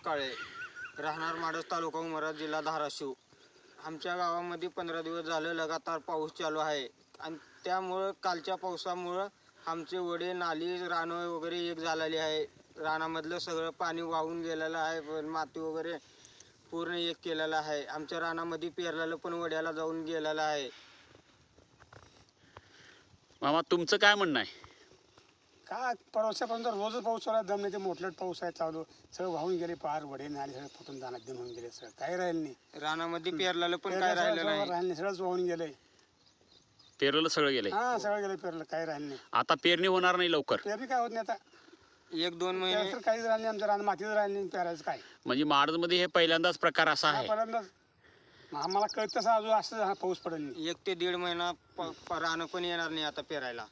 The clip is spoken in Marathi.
काळे, राहणार माडस, तालुका उमरगा, जिल्हा धाराशिव. आमच्या गावामध्ये 15 दिवस झालं लगातार पाऊस चालू आहे आणि त्यामुळं कालच्या पावसामुळं आमचे वडे, नाली, रानं वगैरे एक झालेली आहे. रानामधलं सगळं पाणी वाहून गेलेलं आहे, माती वगैरे पूर्ण एक केलेलं आहे. आमच्या रानामध्ये पेरलेलं पण वड्याला जाऊन गेलेलं आहे. मामा तुमचं काय म्हणणं आहे? काय परवाच्यापर्यंत रोजच पाऊस चालू आहे, दम नाही ते मोठलट पाऊस आहे चालू, सगळं वाहून गेले, पार वडे नाले सगळं फुटून जाणार, दिन होऊन गेले, सगळं काही राहिलं नाही. रानामध्ये पेरलेलं पण काय राहिलं नाही, सगळंच वाहून गेलंय. पेरलं सगळं गेलंय. हा सगळं गेलं, पेरलं काही राहिलं नाही. आता पेरणी होणार नाही लवकर. पेरणी काय होत नाही आता, 1-2 महिने तर काहीच राहिलं नाही. आमच्या रान मातीच राहिलं नाही, पेरायचं काय. म्हणजे माडमध्ये हे पहिल्यांदाच प्रकार असा आहे. पहिल्यांदाच आम्हाला कळत तसं अजून असं पाऊस पडेल नाही. 1 ते 1.5 महिना रानं पण येणार नाही आता पेरायला.